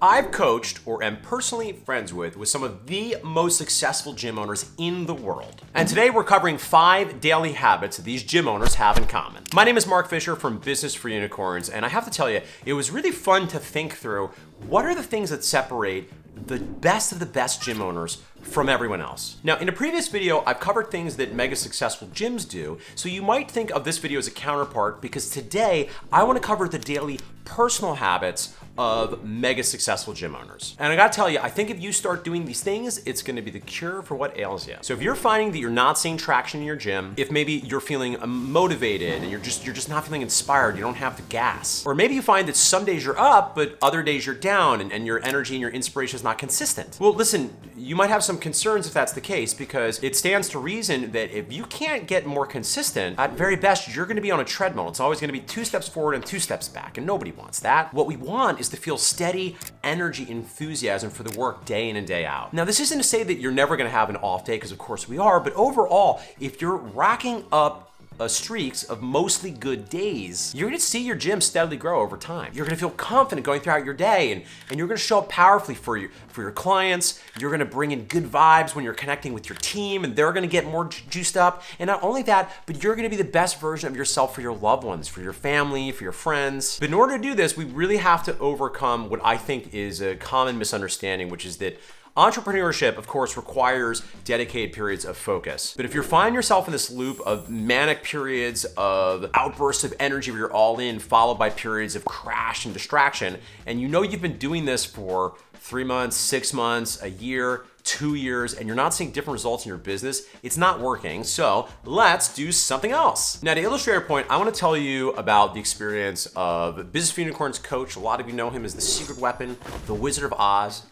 I've coached or am personally friends with some of the most successful gym owners in the world. And today we're covering 5 daily habits that these gym owners have in common. My name is Mark Fisher from Business for Unicorns, and I have to tell you, it was really fun to think through what are the things that separate the best of the best gym owners from everyone else. Now, in a previous video, I've covered things that mega successful gyms do, so you might think of this video as a counterpart because today I want to cover the daily personal habits of mega successful gym owners. And I gotta tell you, I think if you start doing these things, it's gonna be the cure for what ails you. So if you're finding that you're not seeing traction in your gym, if maybe you're feeling motivated and you're just not feeling inspired, you don't have the gas, or maybe you find that some days you're up, but other days you're down and your energy and your inspiration is not consistent. Well, listen, you might have some concerns if that's the case, because it stands to reason that if you can't get more consistent, at very best, you're gonna be on a treadmill. It's always gonna be 2 steps forward and 2 steps back, and nobody wants that. What we want is to feel steady energy, enthusiasm for the work day in and day out. Now, this isn't to say that you're never gonna have an off day, because of course we are, but overall, if you're racking up streaks of mostly good days, you're gonna see your gym steadily grow over time. You're gonna feel confident going throughout your day, and you're gonna show up powerfully for your clients. You're gonna bring in good vibes when you're connecting with your team, and they're gonna get more juiced up. And not only that, but you're gonna be the best version of yourself for your loved ones, for your family, for your friends. But in order to do this, we really have to overcome what I think is a common misunderstanding, which is that entrepreneurship, of course, requires dedicated periods of focus. But if you're finding yourself in this loop of manic periods of outbursts of energy where you're all in, followed by periods of crash and distraction, and you know you've been doing this for 3 months, 6 months, a year, 2 years, and you're not seeing different results in your business, it's not working. So let's do something else. Now, to illustrate our point, I want to tell you about the experience of Business for Unicorns coach. A lot of you know him as the secret weapon, the Wizard of Oz,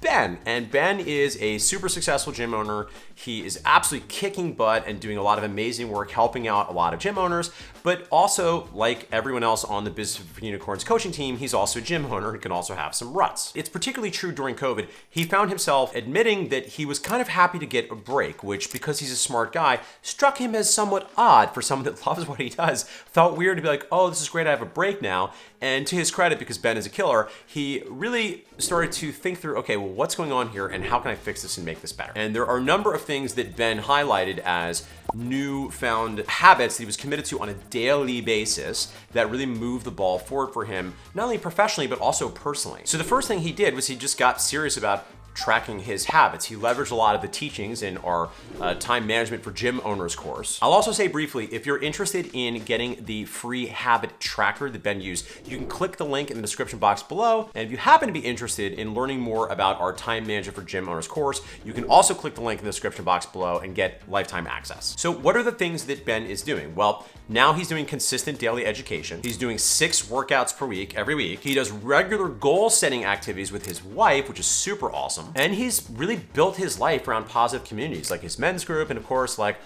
Ben. And Ben is a super successful gym owner. He is absolutely kicking butt and doing a lot of amazing work, helping out a lot of gym owners, but also, like everyone else on the Business for Unicorns coaching team, he's also a gym owner and can also have some ruts. It's particularly true during COVID. He found himself admitting that he was kind of happy to get a break, which, because he's a smart guy, struck him as somewhat odd for someone that loves what he does. Felt weird to be like, oh, this is great, I have a break now. And to his credit, because Ben is a killer, he really started to think through, okay, well, what's going on here and how can I fix this and make this better? And there are a number of things that Ben highlighted as newfound habits that he was committed to on a daily basis that really moved the ball forward for him, not only professionally, but also personally. So the first thing he did was he just got serious about tracking his habits. He leveraged a lot of the teachings in our time management for gym owners course. I'll also say briefly, if you're interested in getting the free habit tracker that Ben used, you can click the link in the description box below. And if you happen to be interested in learning more about our time management for gym owners course, you can also click the link in the description box below and get lifetime access. So what are the things that Ben is doing? Well, now he's doing consistent daily education. He's doing 6 workouts per week, every week. He does regular goal setting activities with his wife, which is super awesome. And he's really built his life around positive communities like his men's group and of course like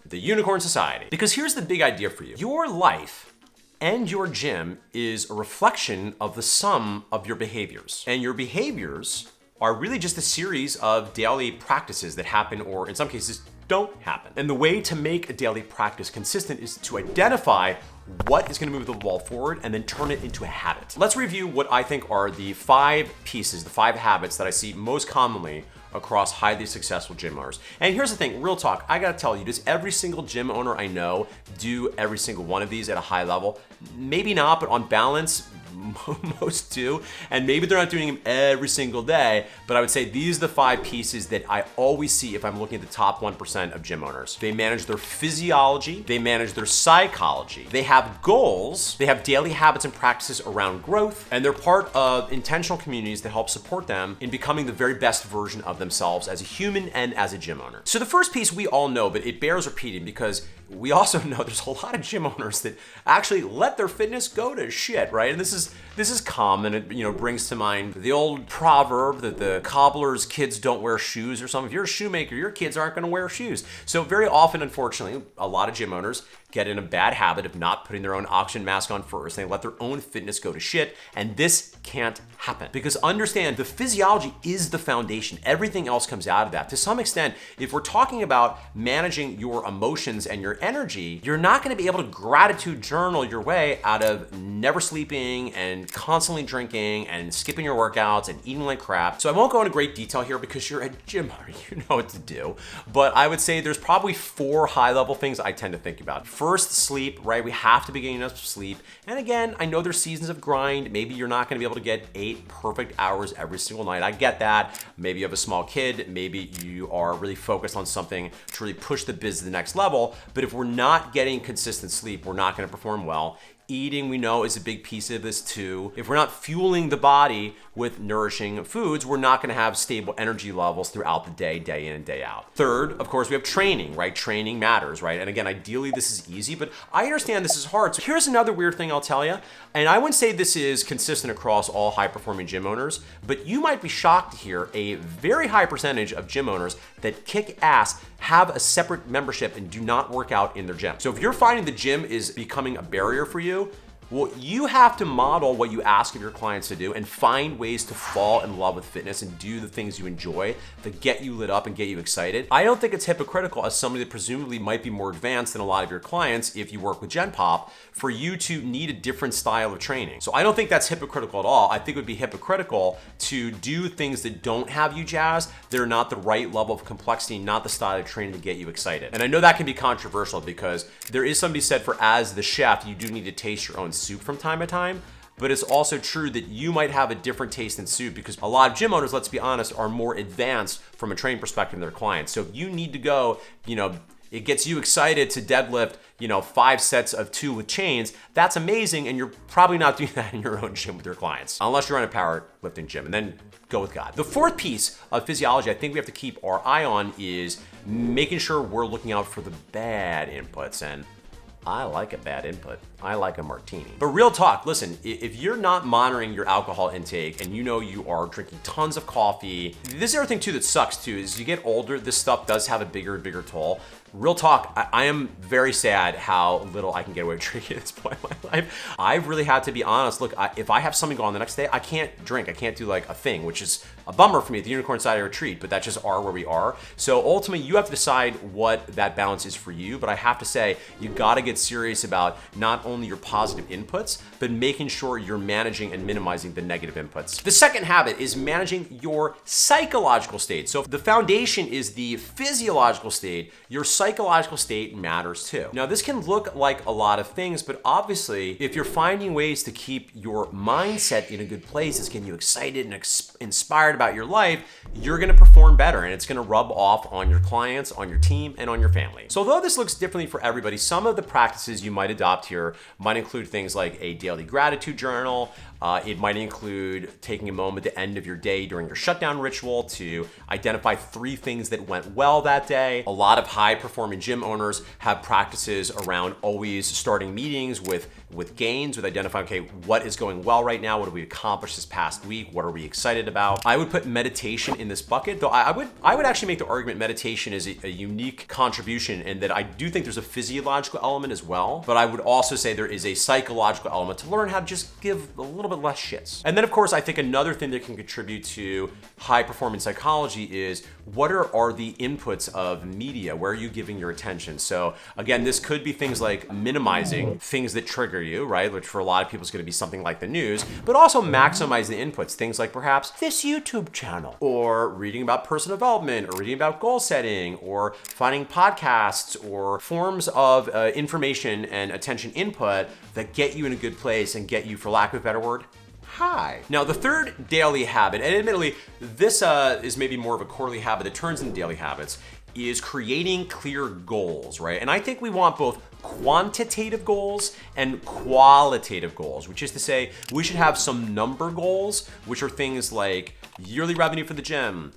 the Unicorn Society. Because here's the big idea for you. Your life and your gym is a reflection of the sum of your behaviors. And your behaviors are really just a series of daily practices that happen, or in some cases don't happen. And the way to make a daily practice consistent is to identify what is going to move the ball forward and then turn it into a habit. Let's review what I think are the 5 pieces, the 5 habits that I see most commonly across highly successful gym owners. And here's the thing, real talk, I gotta tell you, does every single gym owner I know do every single one of these at a high level? Maybe not, but on balance, most do, and maybe they're not doing them every single day, but I would say these are the 5 pieces that I always see if I'm looking at the top 1% of gym owners. They manage their physiology, they manage their psychology, they have goals, they have daily habits and practices around growth, and they're part of intentional communities that help support them in becoming the very best version of themselves as a human and as a gym owner. So the first piece we all know, but it bears repeating because we also know there's a lot of gym owners that actually let their fitness go to shit, right? And this is common. It brings to mind the old proverb that the cobbler's kids don't wear shoes or something. If you're a shoemaker, your kids aren't going to wear shoes. So very often, unfortunately, a lot of gym owners get in a bad habit of not putting their own oxygen mask on first. They let their own fitness go to shit, and this can't happen. Because understand, the physiology is the foundation. Everything else comes out of that. To some extent, if we're talking about managing your emotions and your energy, you're not gonna be able to gratitude journal your way out of never sleeping and constantly drinking and skipping your workouts and eating like crap. So I won't go into great detail here because you're a gym owner, you know what to do. But I would say there's probably 4 high-level things I tend to think about. First, sleep, right? We have to be getting enough sleep. And again, I know there's seasons of grind. Maybe you're not gonna be able to get 8 perfect hours every single night. I get that. Maybe you have a small kid. Maybe you are really focused on something to really push the biz to the next level. But if we're not getting consistent sleep, we're not gonna perform well. Eating, we know, is a big piece of this too. If we're not fueling the body with nourishing foods, we're not gonna have stable energy levels throughout the day, day in and day out. Third, of course, we have training, right? Training matters, right? And again, ideally this is easy, but I understand this is hard. So here's another weird thing I'll tell you, and I wouldn't say this is consistent across all high-performing gym owners, but you might be shocked to hear a very high percentage of gym owners that kick ass have a separate membership and do not work out in their gym. So if you're finding the gym is becoming a barrier for you, well, you have to model what you ask of your clients to do and find ways to fall in love with fitness and do the things you enjoy that get you lit up and get you excited. I don't think it's hypocritical as somebody that presumably might be more advanced than a lot of your clients if you work with Gen Pop for you to need a different style of training. So I don't think that's hypocritical at all. I think it would be hypocritical to do things that don't have you jazzed. They're not the right level of complexity, not the style of training to get you excited. And I know that can be controversial because there is somebody said for as the chef, you do need to taste your own soup from time to time, but it's also true that you might have a different taste in soup because a lot of gym owners, let's be honest, are more advanced from a training perspective than their clients. So if you need to go, it gets you excited to deadlift, 5 sets of 2 with chains, that's amazing, and you're probably not doing that in your own gym with your clients, unless you're in a powerlifting gym, and then go with God. The fourth piece of physiology I think we have to keep our eye on is making sure we're looking out for the bad inputs, and I like a bad input. I like a martini. But real talk, listen, if you're not monitoring your alcohol intake and you are drinking tons of coffee, this is the other thing too that sucks too, is you get older, this stuff does have a bigger and bigger toll. Real talk, I am very sad how little I can get away with drinking at this point in my life. I've really had to be honest. Look, if I have something going on the next day, I can't drink. I can't do like a thing, which is a bummer for me at the Unicorn Side Retreat, but that's just where we are. So ultimately, you have to decide what that balance is for you. But I have to say, you gotta get serious about not only your positive inputs, but making sure you're managing and minimizing the negative inputs. The second habit is managing your psychological state. So if the foundation is the physiological state, your psychological state matters too. Now, this can look like a lot of things, but obviously, if you're finding ways to keep your mindset in a good place, it's getting you excited and inspired about your life, you're gonna perform better and it's gonna rub off on your clients, on your team, and on your family. So although this looks differently for everybody, some of the practices you might adopt here might include things like a daily gratitude journal. It might include taking a moment at the end of your day during your shutdown ritual to identify 3 things that went well that day. A lot of high-performing gym owners have practices around always starting meetings with gains, with identifying, okay, what is going well right now? What did we accomplish this past week? What are we excited about? I would put meditation in this bucket, though I would actually make the argument meditation is a unique contribution in that I do think there's a physiological element as well, but I would also say there is a psychological element to learn how to just give a little bit less shits. And then of course, I think another thing that can contribute to high performance psychology is what are the inputs of media? Where are you giving your attention? So again, this could be things like minimizing things that trigger you, right? Which for a lot of people is going to be something like the news, but also maximize the inputs. Things like perhaps this YouTube channel, or reading about personal development, or reading about goal setting, or finding podcasts, or forms of information and attention input that get you in a good place and get you, for lack of a better word, high. Now, the third daily habit, and admittedly, this is maybe more of a quarterly habit that turns into daily habits, is creating clear goals, right? And I think we want both quantitative goals and qualitative goals, which is to say we should have some number goals, which are things like yearly revenue for the gym,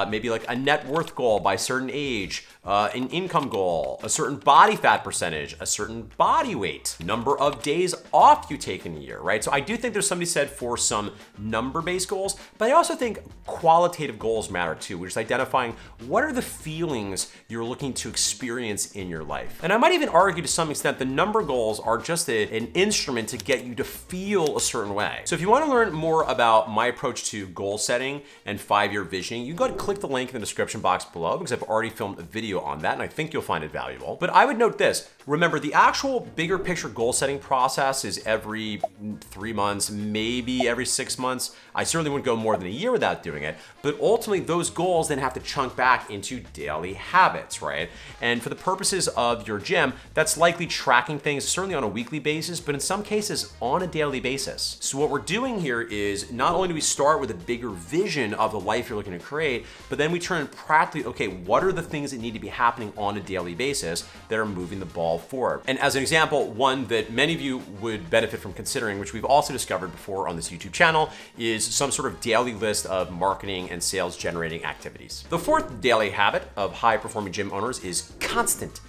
maybe like a net worth goal by a certain age, an income goal, a certain body fat percentage, a certain body weight, number of days off you take in a year, right? So I do think there's something said for some number-based goals, but I also think qualitative goals matter too, which is identifying what are the feelings you're looking to experience in your life. And I might even argue to some extent the number goals are just an instrument to get you to feel a certain way. So if you want to learn more about my approach to goal setting and 5-year visioning, you can go ahead and click the link in the description box below because I've already filmed a video on that and I think you'll find it valuable. But I would note this, remember the actual bigger picture goal setting process is every 3 months, maybe every 6 months. I certainly wouldn't go more than a year without doing it, but ultimately those goals then have to chunk back into daily habits, right? And for the purposes of your gym, that's likely tracking things certainly on a weekly basis, but in some cases on a daily basis. So what we're doing here is not only do we start with a bigger vision of the life you're looking to create, but then we turn practically, okay, what are the things that need to be happening on a daily basis that are moving the ball forward? And as an example, one that many of you would benefit from considering, which we've also discovered before on this YouTube channel, is some sort of daily list of marketing and sales generating activities. The fourth daily habit of high performing gym owners is consistent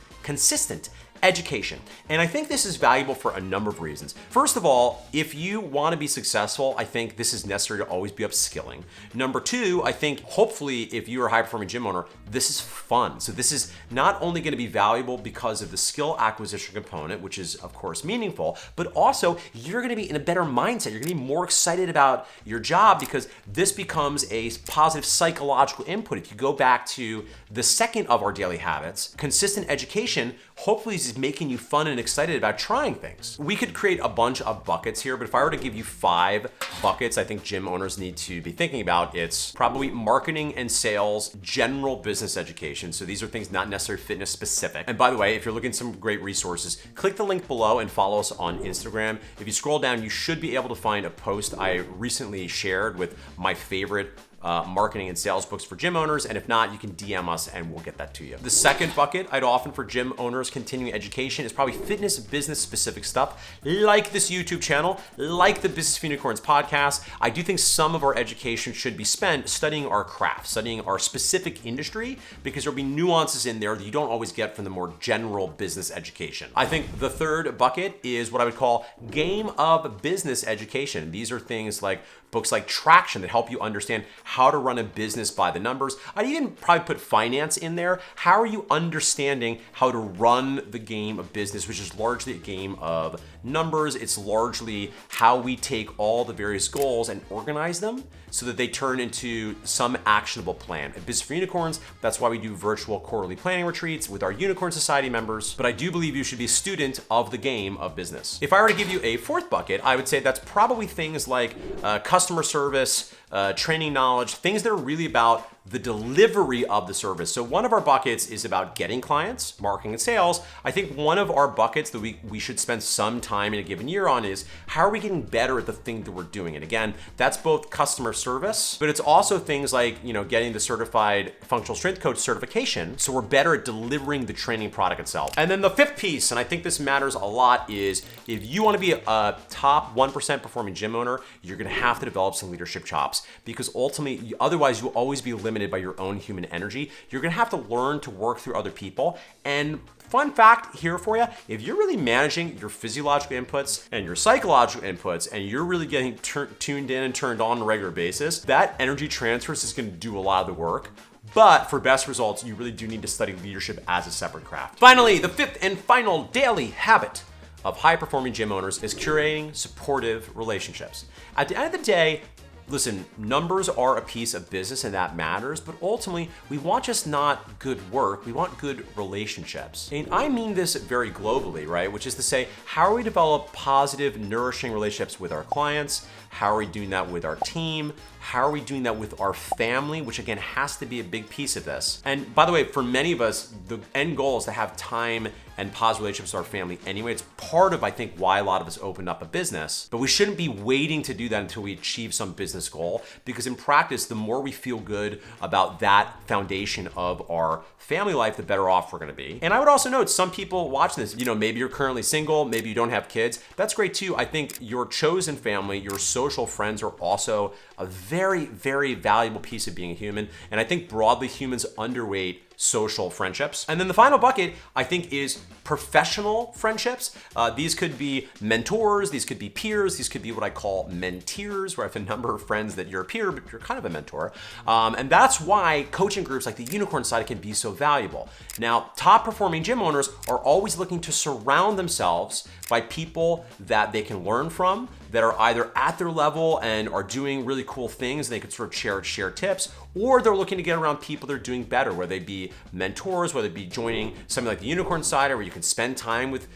education. And I think this is valuable for a number of reasons. First of all, if you want to be successful, I think this is necessary to always be upskilling. Number two, I think hopefully if you're a high performing gym owner, this is fun. So this is not only going to be valuable because of the skill acquisition component, which is of course meaningful, but also you're going to be in a better mindset. You're going to be more excited about your job because this becomes a positive psychological input. If you go back to the second of our daily habits, consistent education, hopefully is making you fun and excited about trying things. We could create a bunch of buckets here, but if I were to give you 5 buckets I think gym owners need to be thinking about, it's probably marketing and sales, general business education. So these are things not necessarily fitness specific. And by the way, if you're looking at some great resources, click the link below and follow us on Instagram. If you scroll down, you should be able to find a post I recently shared with my favorite marketing and sales books for gym owners, and if not, you can DM us and we'll get that to you. The second bucket I'd offer for gym owners continuing education is probably fitness business specific stuff, like this YouTube channel, like the Business of Unicorns podcast. I do think some of our education should be spent studying our craft, studying our specific industry, because there'll be nuances in there that you don't always get from the more general business education. I think the third bucket is what I would call game of business education. These are things like books like Traction that help you understand how to run a business by the numbers. I'd even probably put finance in there. How are you understanding how to run the game of business, which is largely a game of numbers. It's largely how we take all the various goals and organize them so that they turn into some actionable plan. At Business for Unicorns, that's why we do virtual quarterly planning retreats with our Unicorn Society members. But I do believe you should be a student of the game of business. If I were to give you a fourth bucket, I would say that's probably things like customer service, training knowledge, things that are really about the delivery of the service. So one of our buckets is about getting clients, marketing and sales. I think one of our buckets that we should spend some time in a given year on is how are we getting better at the thing that we're doing? And again, that's both customer service, but it's also things like, getting the certified functional strength coach certification. So we're better at delivering the training product itself. And then the fifth piece, and I think this matters a lot, is if you want to be a top 1% performing gym owner, you're going to have to develop some leadership chops, because ultimately, otherwise you'll always be limited by your own human energy. You're going to have to learn to work through other people. And fun fact here for you, if you're really managing your physiological inputs and your psychological inputs, and you're really getting tuned in and turned on a regular basis, that energy transfers is going to do a lot of the work. But for best results, you really do need to study leadership as a separate craft. Finally, the fifth and final daily habit of high-performing gym owners is curating supportive relationships. At the end of the day, listen, numbers are a piece of business and that matters, but ultimately we want just not good work, we want good relationships. And I mean this very globally, right? Which is to say, how are we develop positive, nourishing relationships with our clients? How are we doing that with our team? How are we doing that with our family, which again has to be a big piece of this. And by the way, for many of us, the end goal is to have time and positive relationships with our family anyway. It's part of, I think, why a lot of us opened up a business, but we shouldn't be waiting to do that until we achieve some business goal, because in practice, the more we feel good about that foundation of our family life, the better off we're gonna be. And I would also note, some people watching this, maybe you're currently single, maybe you don't have kids. That's great too. I think your chosen family, your social friends are also a very, very valuable piece of being a human. And I think broadly humans underweight social friendships. And then the final bucket, I think, is professional friendships. These could be mentors, these could be peers, these could be what I call menteers, where I have a number of friends that you're a peer, but you're kind of a mentor. And that's why coaching groups like the Unicorn Society can be so valuable. Now, top performing gym owners are always looking to surround themselves by people that they can learn from, that are either at their level and are doing really cool things, and they could sort of share tips, or they're looking to get around people that are doing better, whether they be mentors, whether it be joining something like the Unicorn Society, where you can spend time with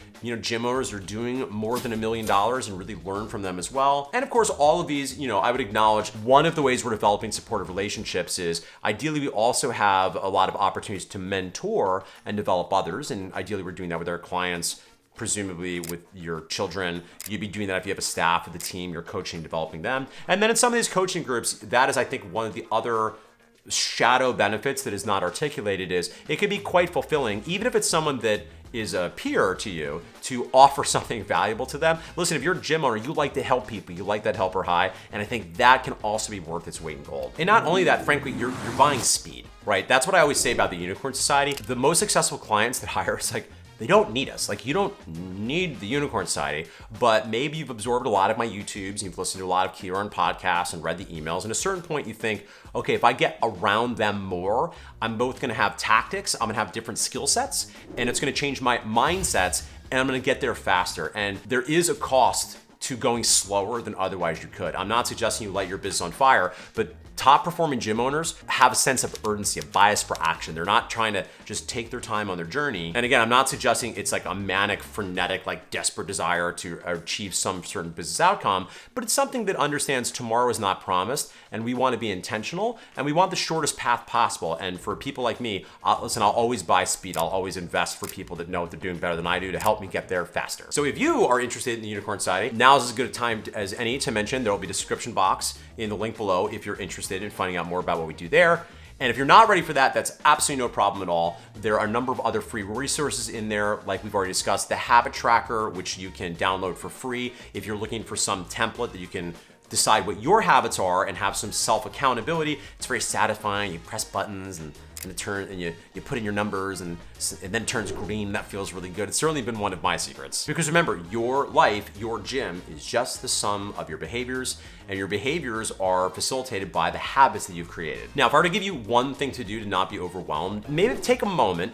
gym owners that are doing more than $1 million and really learn from them as well. And of course, all of these, I would acknowledge one of the ways we're developing supportive relationships is ideally we also have a lot of opportunities to mentor and develop others. And ideally we're doing that with our clients, presumably with your children. You'd be doing that if you have a staff of the team, you're coaching, developing them. And then in some of these coaching groups, that is, I think, one of the other shadow benefits that is not articulated is it can be quite fulfilling, even if it's someone that is a peer to you, to offer something valuable to them. Listen, if you're a gym owner, you like to help people, you like that helper high, and I think that can also be worth its weight in gold. And not only that, frankly, you're buying speed, right? That's what I always say about the Unicorn Society. The most successful clients that hire us, they don't need us. You don't need the Unicorn Society, but maybe you've absorbed a lot of my YouTubes, you've listened to a lot of Kieran podcasts and read the emails, and at a certain point you think, okay, if I get around them more, I'm both gonna have tactics, I'm gonna have different skill sets, and it's gonna change my mindsets, and I'm gonna get there faster. And there is a cost to going slower than otherwise you could. I'm not suggesting you light your business on fire, but top performing gym owners have a sense of urgency, a bias for action. They're not trying to just take their time on their journey. And again, I'm not suggesting it's like a manic, frenetic, desperate desire to achieve some certain business outcome, but it's something that understands tomorrow is not promised, and we want to be intentional, and we want the shortest path possible. And for people like me, listen, I'll always buy speed. I'll always invest for people that know what they're doing better than I do to help me get there faster. So if you are interested in the Unicorn Society, now is as good a time as any to mention. There will be a description box in the link below if you're interested in finding out more about what we do there. And if you're not ready for that, that's absolutely no problem at all. There are a number of other free resources in there, like we've already discussed, the habit tracker, which you can download for free if you're looking for some template that you can decide what your habits are and have some self-accountability. It's very satisfying. You press buttons and you put in your numbers and then it turns green. That feels really good. It's certainly been one of my secrets. Because remember, your life, your gym is just the sum of your behaviors, and your behaviors are facilitated by the habits that you've created. Now, if I were to give you one thing to do to not be overwhelmed, maybe take a moment,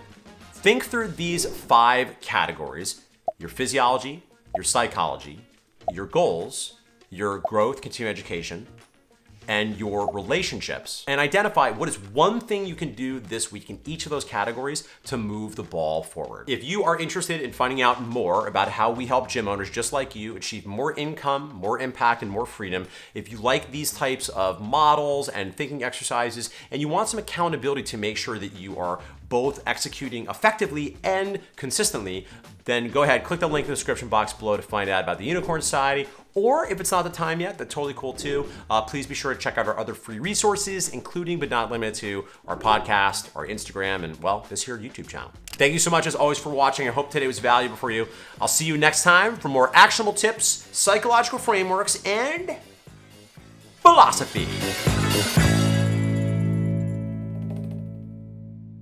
think through these 5 categories: your physiology, your psychology, your goals, your growth, continuing education, and your relationships, and identify what is one thing you can do this week in each of those categories to move the ball forward. If you are interested in finding out more about how we help gym owners just like you achieve more income, more impact, and more freedom, if you like these types of models and thinking exercises, and you want some accountability to make sure that you are both executing effectively and consistently, then go ahead, click the link in the description box below to find out about the Unicorn Society. Or if it's not the time yet, that's totally cool too. Please be sure to check out our other free resources, including but not limited to our podcast, our Instagram, and well, this here YouTube channel. Thank you so much as always for watching. I hope today was valuable for you. I'll see you next time for more actionable tips, psychological frameworks, and philosophy.